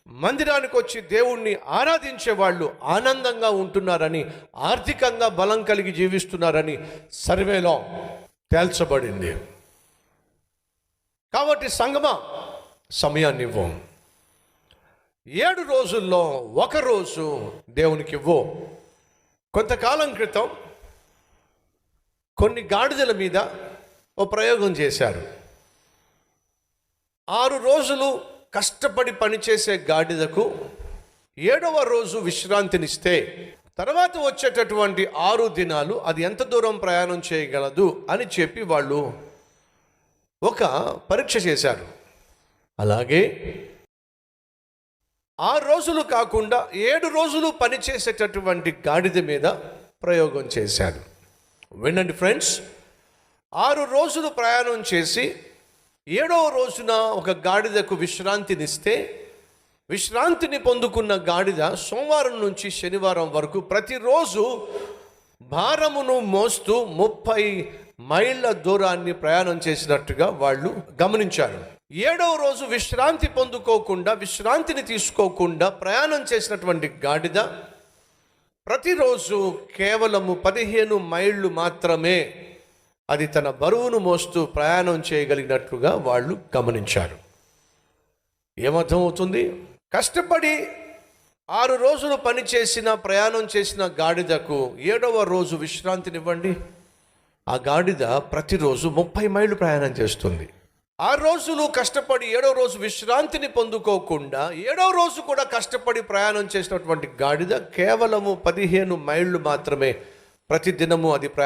మందిరానికి వచ్చి దేవుణ్ణి ఆరాధించే వాళ్ళు ఆనందంగా ఉంటున్నారని, ఆర్థికంగా బలం కలిగి జీవిస్తున్నారని సర్వేలో తేల్చబడింది. కాబట్టి సంగమా, సమయాన్ని ఇవ్వు. 7 రోజుల్లో ఒక రోజు దేవునికి ఇవ్వు. కొంతకాలం క్రితం కొన్ని గాడిదల మీద ఓ ప్రయోగం చేశారు. 6 రోజులు కష్టపడి పనిచేసే గాడిదకు 7వ రోజు విశ్రాంతినిస్తే తర్వాత వచ్చేటటువంటి 6 దినాలు అది ఎంత దూరం ప్రయాణం చేయగలదు అని చెప్పి వాళ్ళు ఒక పరీక్ష చేశారు. అలాగే 6 రోజులు కాకుండా 7 రోజులు పనిచేసేటటువంటి గాడిద మీద ప్రయోగం చేశారు. వినండి ఫ్రెండ్స్, 6 రోజులు ప్రయాణం చేసి 7వ రోజున ఒక గాడిదకు విశ్రాంతినిస్తే, విశ్రాంతిని పొందుకున్న గాడిద సోమవారం నుంచి శనివారం వరకు ప్రతిరోజు భారమును మోస్తూ 30 మైళ్ళ దూరాన్ని ప్రయాణం చేసినట్టుగా వాళ్ళు గమనించారు. 7వ రోజు విశ్రాంతి పొందుకోకుండా, విశ్రాంతిని తీసుకోకుండా ప్రయాణం చేసినటువంటి గాడిద ప్రతిరోజు కేవలము 15 మైళ్ళు మాత్రమే అది తన బరువును మోస్తూ ప్రయాణం చేయగలిగినట్లుగా వాళ్ళు గమనించారు. ఏమర్థమవుతుంది? కష్టపడి 6 రోజులు పనిచేసిన, ప్రయాణం చేసిన గాడిదకు 7వ రోజు విశ్రాంతినివ్వండి. ఆ గాడిద ప్రతిరోజు 30 మైళ్ళు ప్రయాణం చేస్తుంది. 6 రోజులు కష్టపడి 7వ రోజు విశ్రాంతిని పొందుకోకుండా 7వ రోజు కూడా కష్టపడి ప్రయాణం చేసినటువంటి గాడిద కేవలము 15 మైళ్ళు మాత్రమే ప్రతిదినము అది